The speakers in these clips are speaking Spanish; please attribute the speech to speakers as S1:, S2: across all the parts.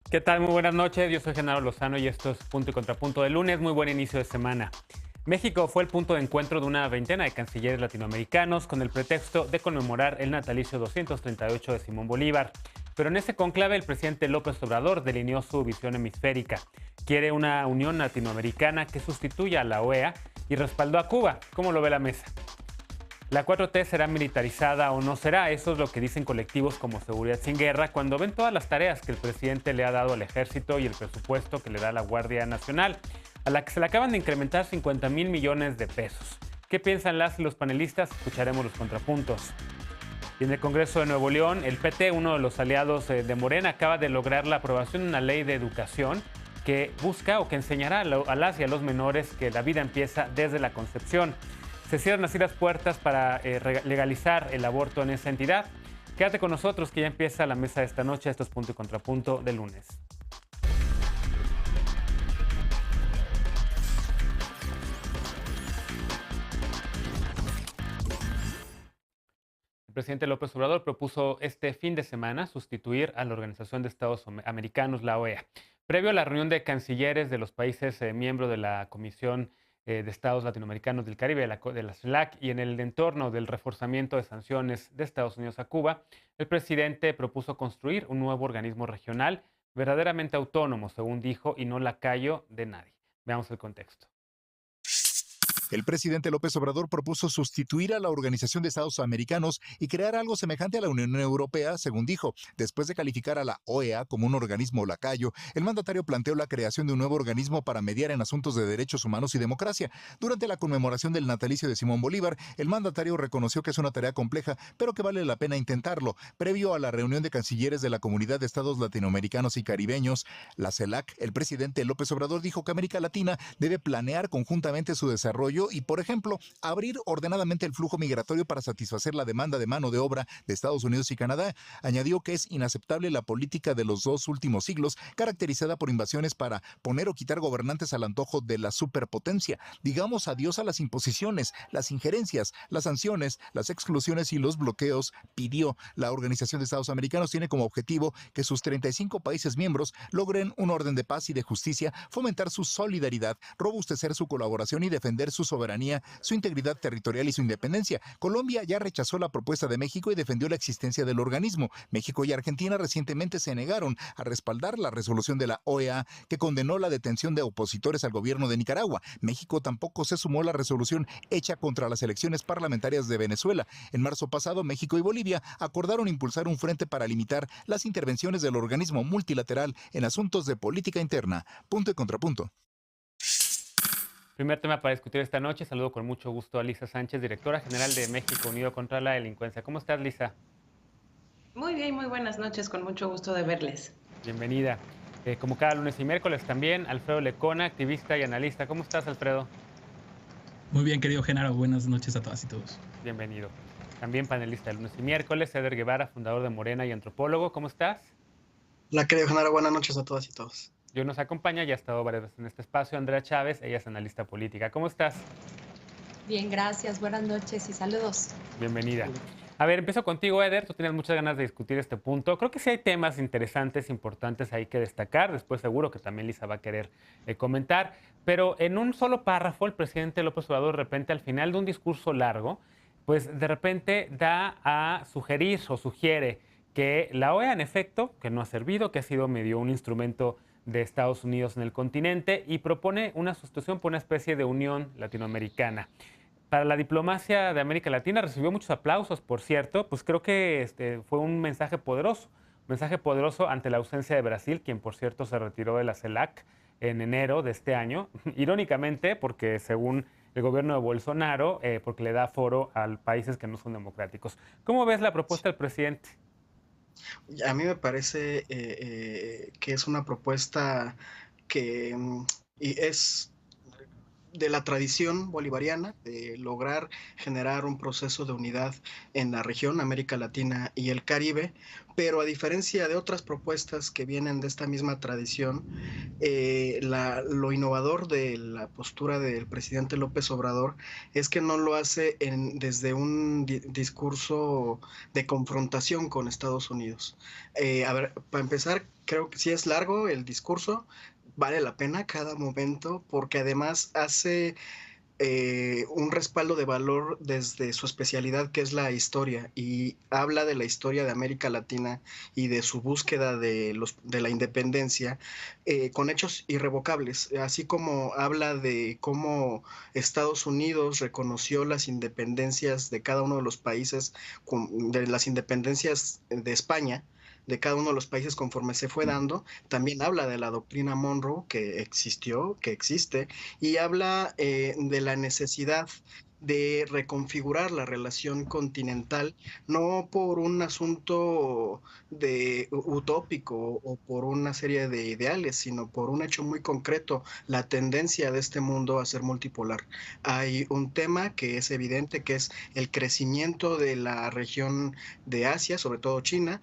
S1: ¿Qué tal? Muy buenas noches. Yo soy Genaro Lozano y esto es Punto y Contrapunto de lunes. Muy buen inicio de semana. México fue el punto de encuentro de una veintena de cancilleres latinoamericanos con el pretexto de conmemorar el natalicio 238 de Simón Bolívar. Pero en ese conclave el presidente López Obrador delineó su visión hemisférica. Quiere una unión latinoamericana que sustituya a la OEA y respaldó a Cuba. ¿Cómo lo ve la mesa? ¿La 4T será militarizada o no será? Eso es lo que dicen colectivos como Seguridad Sin Guerra cuando ven todas las tareas que el presidente le ha dado al ejército y el presupuesto que le da la Guardia Nacional, a la que se le acaban de incrementar 50,000 millones de pesos. ¿Qué piensan las y los panelistas? Escucharemos los contrapuntos. Y en el Congreso de Nuevo León, el PT, uno de los aliados de Morena, acaba de lograr la aprobación de una ley de educación que busca o que enseñará a las y a los menores que la vida empieza desde la concepción. Se cierran así las puertas para legalizar el aborto en esa entidad. Quédate con nosotros que ya empieza la mesa de esta noche. Esto es Punto y Contrapunto de lunes. El presidente López Obrador propuso este fin de semana sustituir a la Organización de Estados Americanos, la OEA. Previo a la reunión de cancilleres de los países miembros de la Comisión de Estados Latinoamericanos del Caribe, de la CELAC, y en el entorno del reforzamiento de sanciones de Estados Unidos a Cuba, el presidente propuso construir un nuevo organismo regional verdaderamente autónomo, según dijo, y no lacayo de nadie. Veamos el contexto.
S2: El presidente López Obrador propuso sustituir a la Organización de Estados Americanos y crear algo semejante a la Unión Europea, según dijo. Después de calificar a la OEA como un organismo lacayo, el mandatario planteó la creación de un nuevo organismo para mediar en asuntos de derechos humanos y democracia. Durante la conmemoración del natalicio de Simón Bolívar, el mandatario reconoció que es una tarea compleja, pero que vale la pena intentarlo. Previo a la reunión de cancilleres de la Comunidad de Estados Latinoamericanos y Caribeños, la CELAC, el presidente López Obrador dijo que América Latina debe planear conjuntamente su desarrollo y, por ejemplo, abrir ordenadamente el flujo migratorio para satisfacer la demanda de mano de obra de Estados Unidos y Canadá. Añadió que es inaceptable la política de los dos últimos siglos, caracterizada por invasiones para poner o quitar gobernantes al antojo de la superpotencia. Digamos adiós a las imposiciones, las injerencias, las sanciones, las exclusiones y los bloqueos, pidió. La Organización de Estados Americanos tiene como objetivo que sus 35 países miembros logren un orden de paz y de justicia, fomentar su solidaridad, robustecer su colaboración y defender su soberanía, su integridad territorial y su independencia. Colombia ya rechazó la propuesta de México y defendió la existencia del organismo. México y Argentina recientemente se negaron a respaldar la resolución de la OEA que condenó la detención de opositores al gobierno de Nicaragua. México tampoco se sumó a la resolución hecha contra las elecciones parlamentarias de Venezuela. En marzo pasado, México y Bolivia acordaron impulsar un frente para limitar las intervenciones del organismo multilateral en asuntos de política interna. Punto y contrapunto.
S1: Primer tema para discutir esta noche. Saludo con mucho gusto a Lisa Sánchez, directora general de México Unido contra la Delincuencia. ¿Cómo estás, Lisa?
S3: Muy bien, muy buenas noches, con mucho gusto de verles.
S1: Bienvenida. Como cada lunes y miércoles también, Alfredo Lecona, activista y analista. ¿Cómo estás, Alfredo?
S4: Muy bien, querido Genaro. Buenas noches a todas y todos.
S1: Bienvenido. También panelista de lunes y miércoles, Eder Guevara, fundador de Morena y antropólogo. ¿Cómo estás?
S5: La querido Genaro, buenas noches a todas y todos.
S1: Yo nos acompaña, ya ha estado varias veces en este espacio, Andrea Chávez, ella es analista política. ¿Cómo estás?
S6: Bien, gracias. Buenas noches y saludos.
S1: Bienvenida. A ver, empiezo contigo, Eder. Tú tienes muchas ganas de discutir este punto. Creo que sí hay temas interesantes, importantes ahí que destacar. Después seguro que también Lisa va a querer comentar. Pero en un solo párrafo, el presidente López Obrador, de repente, al final de un discurso largo, pues de repente da a sugerir o sugiere que la OEA, en efecto, que no ha servido, que ha sido medio un instrumento de Estados Unidos en el continente, y propone una sustitución por una especie de unión latinoamericana. Para la diplomacia de América Latina recibió muchos aplausos, por cierto, pues creo que fue un mensaje poderoso ante la ausencia de Brasil, quien por cierto se retiró de la CELAC en enero de este año, irónicamente porque según el gobierno de Bolsonaro, porque le da foro a países que no son democráticos. ¿Cómo ves la propuesta del presidente?
S5: A mí me parece que es una propuesta que y es de la tradición bolivariana, de lograr generar un proceso de unidad en la región, América Latina y el Caribe, pero a diferencia de otras propuestas que vienen de esta misma tradición, lo innovador de la postura del presidente López Obrador es que no lo hace desde un discurso de confrontación con Estados Unidos. A ver, para empezar, creo que sí es largo el discurso, vale la pena cada momento, porque además hace un respaldo de valor desde su especialidad, que es la historia, y habla de la historia de América Latina y de su búsqueda de la independencia con hechos irrevocables, así como habla de cómo Estados Unidos reconoció las independencias de cada uno de los países, de las independencias de España, de cada uno de los países conforme se fue dando. También habla de la doctrina Monroe que existió, que existe, y habla de la necesidad de reconfigurar la relación continental, no por un asunto utópico o por una serie de ideales, sino por un hecho muy concreto, la tendencia de este mundo a ser multipolar. Hay un tema que es evidente, que es el crecimiento de la región de Asia, sobre todo China,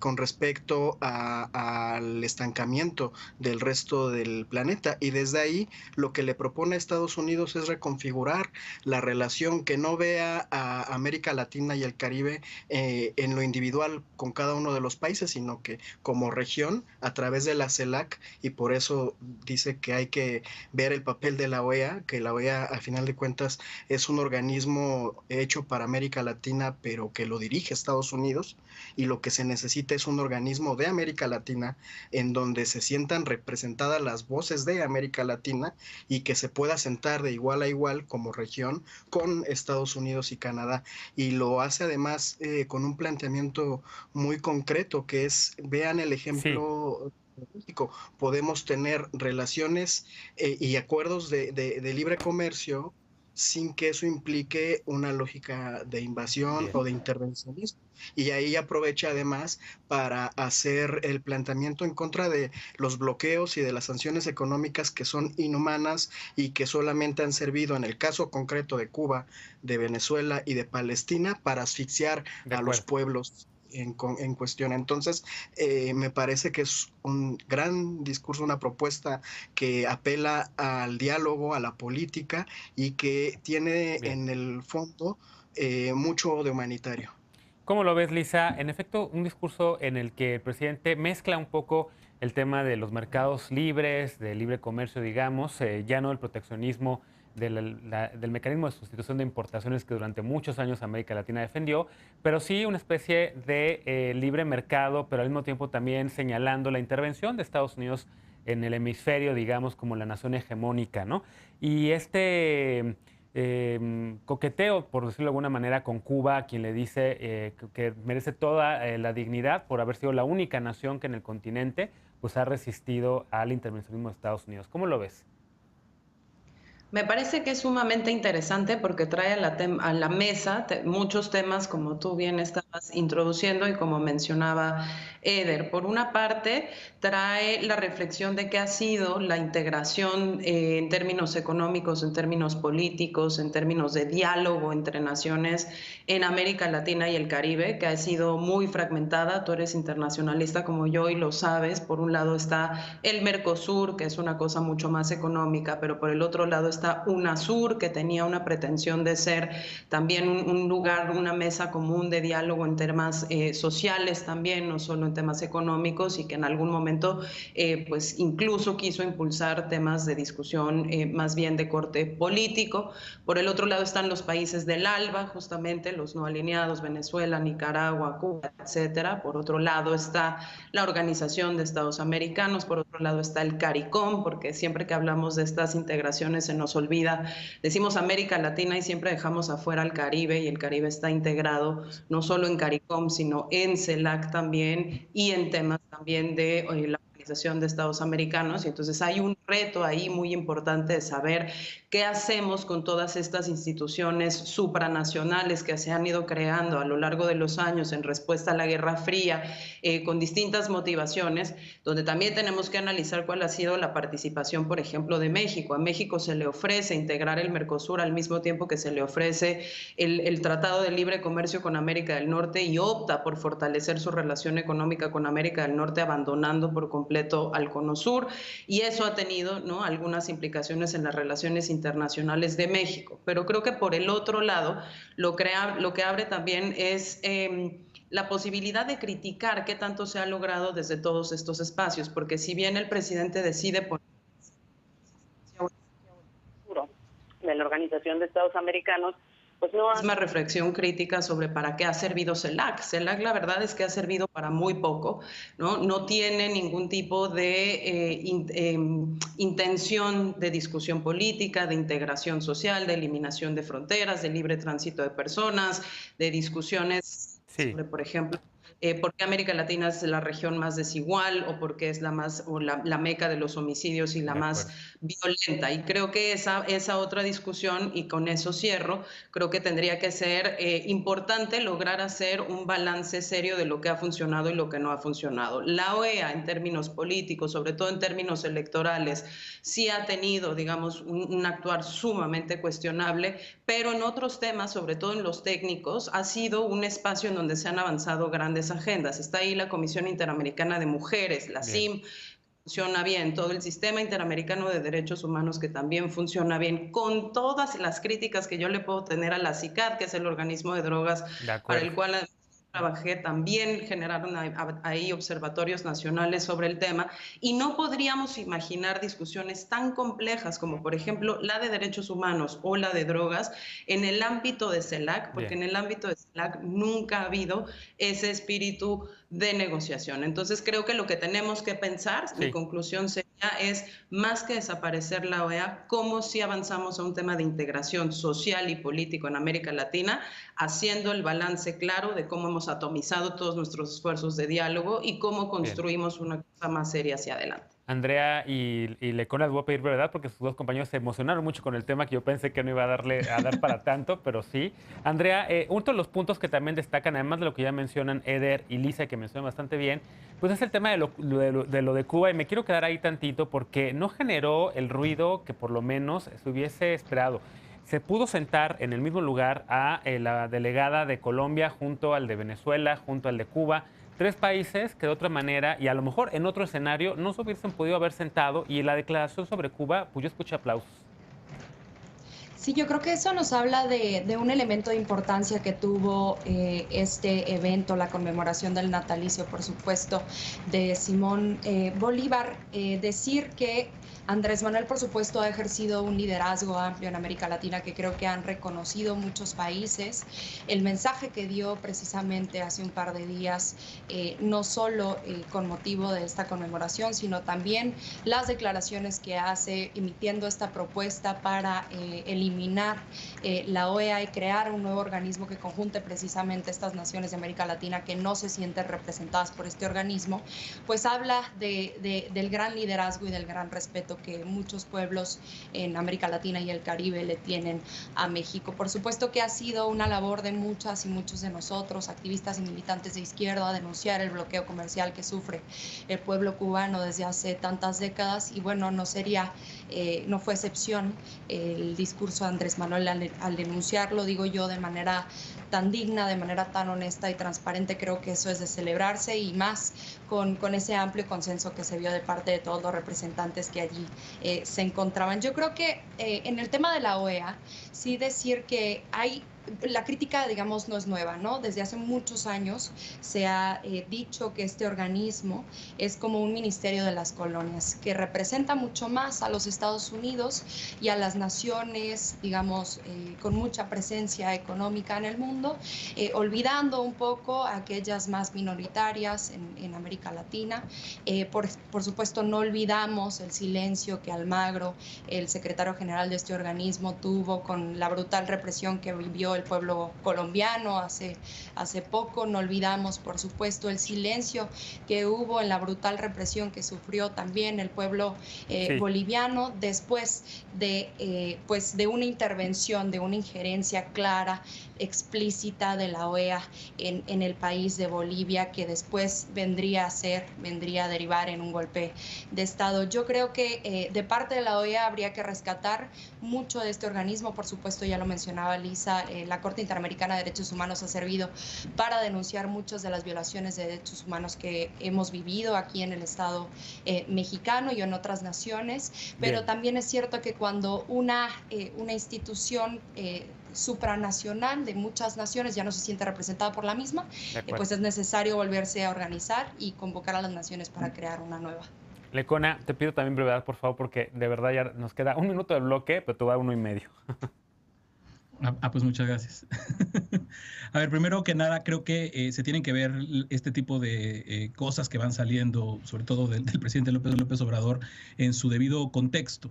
S5: con respecto al estancamiento del resto del planeta. Y desde ahí lo que le propone a Estados Unidos es reconfigurar la relación, que no vea a América Latina y el Caribe en lo individual con cada uno de los países, sino que como región a través de la CELAC, y por eso dice que hay que ver el papel de la OEA, que la OEA al final de cuentas es un organismo hecho para América Latina, pero que lo dirige Estados Unidos, y lo que se necesita es un organismo de América Latina en donde se sientan representadas las voces de América Latina y que se pueda sentar de igual a igual como región con Estados Unidos y Canadá. Y lo hace además con un planteamiento muy concreto, que es, vean el
S1: Sí.
S5: ejemplo político. Podemos tener relaciones y acuerdos de libre comercio sin que eso implique una lógica de invasión
S1: Bien.
S5: o de intervencionismo. Y ahí aprovecha además para hacer el planteamiento en contra de los bloqueos y de las sanciones económicas que son inhumanas y que solamente han servido, en el caso concreto de Cuba, de Venezuela y de Palestina, para asfixiar
S1: De
S5: a los
S1: acuerdo.
S5: pueblos en cuestión. Entonces, me parece que es un gran discurso, una propuesta que apela al diálogo, a la política, y que tiene
S1: Bien.
S5: en el fondo mucho de humanitario.
S1: ¿Cómo lo ves, Lisa? En efecto, un discurso en el que el presidente mezcla un poco el tema de los mercados libres, de libre comercio, digamos, ya no el proteccionismo del mecanismo de sustitución de importaciones que durante muchos años América Latina defendió, pero sí una especie de libre mercado, pero al mismo tiempo también señalando la intervención de Estados Unidos en el hemisferio, digamos, como la nación hegemónica, ¿no? Y este coqueteo, por decirlo de alguna manera, con Cuba, a quien le dice que merece toda la dignidad por haber sido la única nación que en el continente pues, ha resistido al intervencionismo de Estados Unidos. ¿Cómo lo ves?
S3: Me parece que es sumamente interesante porque trae a la mesa muchos temas, como tú bien estabas introduciendo y como mencionaba Eder. Por una parte, trae la reflexión de qué ha sido la integración en términos económicos, en términos políticos, en términos de diálogo entre naciones en América Latina y el Caribe, que ha sido muy fragmentada. Tú eres internacionalista como yo y lo sabes. Por un lado está el Mercosur, que es una cosa mucho más económica, pero por el otro lado está UNASUR, que tenía una pretensión de ser también un lugar, una mesa común de diálogo en temas sociales también, no solo en temas económicos, y que en algún momento pues incluso quiso impulsar temas de discusión más bien de corte político. Por el otro lado están los países del ALBA, justamente los no alineados, Venezuela, Nicaragua, Cuba, etcétera. Por otro lado está la Organización de Estados Americanos, por otro lado está el CARICOM, porque siempre que hablamos de estas integraciones se nos olvida, decimos América Latina y siempre dejamos afuera al Caribe, y el Caribe está integrado no solo en CARICOM, sino en CELAC también, y en temas también de la Organización de Estados Americanos, y entonces hay un reto ahí muy importante de saber qué hacemos con todas estas instituciones supranacionales que se han ido creando a lo largo de los años en respuesta a la Guerra Fría, con distintas motivaciones, donde también tenemos que analizar cuál ha sido la participación, por ejemplo, de México. A México se le ofrece integrar el Mercosur al mismo tiempo que se le ofrece el Tratado de Libre Comercio con América del Norte, y opta por fortalecer su relación económica con América del Norte, abandonando por completo al Cono Sur, y eso ha tenido, ¿no?, algunas implicaciones en las relaciones internacionales de México. Pero creo que por el otro lado, lo que abre también es la posibilidad de criticar qué tanto se ha logrado desde todos estos espacios, porque si bien el presidente decide poner
S7: de la Organización de Estados Americanos, pues no
S3: misma reflexión crítica sobre para qué ha servido CELAC. CELAC, la verdad es que ha servido para muy poco, ¿no? No tiene ningún tipo de intención de discusión política, de integración social, de eliminación de fronteras, de libre tránsito de personas, de discusiones sobre, por ejemplo, por qué América Latina es la región más desigual, o por qué es la meca de los homicidios y la más violenta. Y creo que esa otra discusión, y con eso cierro, creo que tendría que ser importante lograr hacer un balance serio de lo que ha funcionado y lo que no ha funcionado. La OEA, en términos políticos, sobre todo en términos electorales, sí ha tenido, digamos, un actuar sumamente cuestionable, pero en otros temas, sobre todo en los técnicos, ha sido un espacio en donde se han avanzado grandes agendas. Está ahí la Comisión Interamericana de Mujeres, la CIM, funciona bien, todo el sistema interamericano de derechos humanos, que también funciona bien, con todas las críticas que yo le puedo tener a la CICAD, que es el organismo de drogas para el cual trabajé. También generaron ahí observatorios nacionales sobre el tema, y no podríamos imaginar discusiones tan complejas como, por ejemplo, la de derechos humanos o la de drogas en el ámbito de CELAC, porque en el ámbito de CELAC nunca ha habido ese espíritu de negociación. Entonces creo que lo que tenemos que pensar, mi conclusión sería, es más que desaparecer la OEA, cómo si avanzamos a un tema de integración social y político en América Latina, haciendo el balance claro de cómo hemos atomizado todos nuestros esfuerzos de diálogo y cómo construimos una cosa más seria hacia adelante.
S1: Andrea y Lecona, les voy a pedir brevedad porque sus dos compañeros se emocionaron mucho con el tema, que yo pensé que no iba a dar para tanto, pero sí. Andrea, uno de los puntos que también destacan, además de lo que ya mencionan Eder y Lisa, que mencionan bastante bien, pues es el tema de lo de Cuba, y me quiero quedar ahí tantito porque no generó el ruido que por lo menos se hubiese esperado. Se pudo sentar en el mismo lugar a la delegada de Colombia junto al de Venezuela, junto al de Cuba, tres países que de otra manera, y a lo mejor en otro escenario, no se hubiesen podido haber sentado, y en la declaración sobre Cuba, pues yo escuché aplausos.
S6: Sí, yo creo que eso nos habla de un elemento de importancia que tuvo este evento, la conmemoración del natalicio, por supuesto, de Simón Bolívar. Decir que Andrés Manuel, por supuesto, ha ejercido un liderazgo amplio en América Latina que creo que han reconocido muchos países. El mensaje que dio precisamente hace un par de días, no solo con motivo de esta conmemoración, sino también las declaraciones que hace emitiendo esta propuesta para eliminar la OEA y crear un nuevo organismo que conjunte precisamente estas naciones de América Latina que no se sienten representadas por este organismo, pues habla del gran liderazgo y del gran respeto que muchos pueblos en América Latina y el Caribe le tienen a México. Por supuesto que ha sido una labor de muchas y muchos de nosotros, activistas y militantes de izquierda, denunciar el bloqueo comercial que sufre el pueblo cubano desde hace tantas décadas, y bueno, no fue excepción el discurso de Andrés Manuel al denunciarlo, digo yo, de manera tan digna, de manera tan honesta y transparente. Creo que eso es de celebrarse, y más con ese amplio consenso que se vio de parte de todos los representantes que allí se encontraban. Yo creo que en el tema de la OEA, sí decir que la crítica, digamos, no es nueva, ¿no? Desde hace muchos años se ha dicho que este organismo es como un ministerio de las colonias, que representa mucho más a los Estados Unidos y a las naciones, digamos, con mucha presencia económica en el mundo, olvidando un poco a aquellas más minoritarias en América Latina. Por supuesto, no olvidamos el silencio que Almagro, el secretario general de este organismo, tuvo con la brutal represión que vivió sufrió el pueblo colombiano hace poco. No olvidamos, por supuesto, el silencio que hubo en la brutal represión que sufrió también el pueblo boliviano después de una intervención, de una injerencia clara, explícita de la OEA en el país de Bolivia, que después vendría a derivar en un golpe de Estado. Yo creo que de parte de la OEA habría que rescatar mucho de este organismo. Por supuesto, ya lo mencionaba Lisa, la Corte Interamericana de Derechos Humanos ha servido para denunciar muchas de las violaciones de derechos humanos que hemos vivido aquí en el Estado mexicano y en otras naciones, pero también es cierto que cuando una institución supranacional de muchas naciones ya no se siente representada por la misma, pues es necesario volverse a organizar y convocar a las naciones para crear una nueva.
S1: Lecona, te pido también brevedad, por favor, porque de verdad ya nos queda 1 minuto de bloque, pero te voy a dar 1 y medio.
S4: Pues muchas gracias. A ver, primero que nada, creo que se tienen que ver este tipo de cosas que van saliendo, sobre todo del presidente López Obrador, en su debido contexto.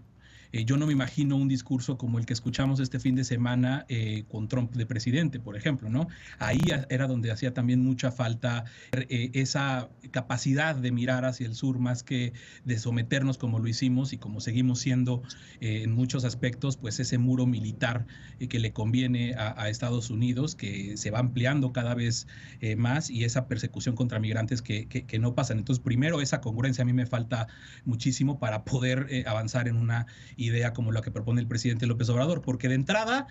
S4: Yo no me imagino un discurso como el que escuchamos este fin de semana con Trump de presidente, por ejemplo, ¿no? Ahí era donde hacía también mucha falta esa capacidad de mirar hacia el sur más que de someternos como lo hicimos y como seguimos siendo en muchos aspectos, pues ese muro militar que le conviene a Estados Unidos, que se va ampliando cada vez más, y esa persecución contra migrantes que no pasan. Entonces, primero, esa congruencia a mí me falta muchísimo para poder avanzar en una idea como la que propone el presidente López Obrador, porque de entrada,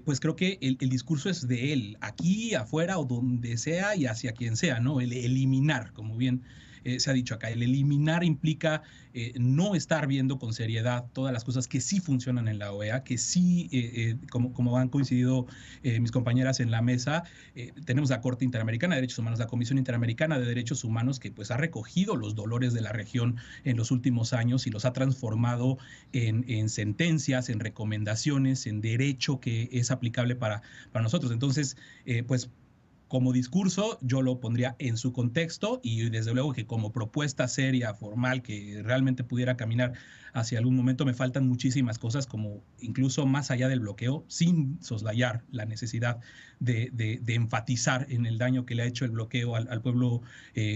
S4: pues creo que el discurso es de él, aquí, afuera o donde sea y hacia quien sea, ¿no? El eliminar, como bien se ha dicho acá, el eliminar implica no estar viendo con seriedad todas las cosas que sí funcionan en la OEA, que sí, como han coincidido mis compañeras en la mesa, tenemos la Corte Interamericana de Derechos Humanos, la Comisión Interamericana de Derechos Humanos, que pues ha recogido los dolores de la región en los últimos años y los ha transformado en sentencias, en recomendaciones, en derecho que es aplicable para nosotros. Entonces, pues como discurso yo lo pondría en su contexto, y desde luego que como propuesta seria, formal, que realmente pudiera caminar hacia algún momento, me faltan muchísimas cosas, como incluso más allá del bloqueo, sin soslayar la necesidad de enfatizar en el daño que le ha hecho el bloqueo al pueblo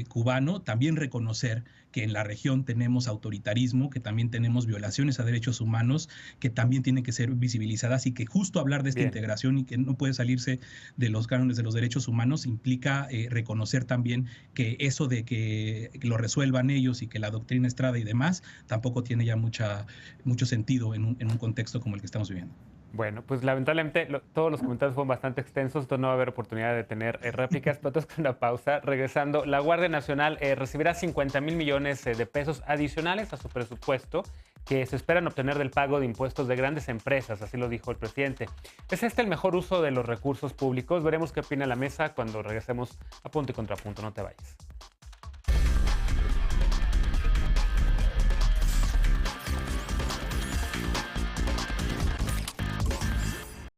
S4: cubano, también reconocer que en la región tenemos autoritarismo, que también tenemos violaciones a derechos humanos, que también tienen que ser visibilizadas, y que justo hablar de esta integración y que no puede salirse de los cánones de los derechos humanos implica reconocer también que eso de que lo resuelvan ellos y que la doctrina Estrada y demás tampoco tiene ya mucho sentido en un contexto como el que estamos viviendo.
S1: Bueno, pues lamentablemente todos los comentarios fueron bastante extensos, entonces no va a haber oportunidad de tener réplicas, pero entonces con una pausa. Regresando, la Guardia Nacional recibirá 50,000 millones de pesos adicionales a su presupuesto que se esperan obtener del pago de impuestos de grandes empresas, así lo dijo el presidente. ¿Es este el mejor uso de los recursos públicos? Veremos qué opina la mesa cuando regresemos a Punto y Contrapunto. No te vayas.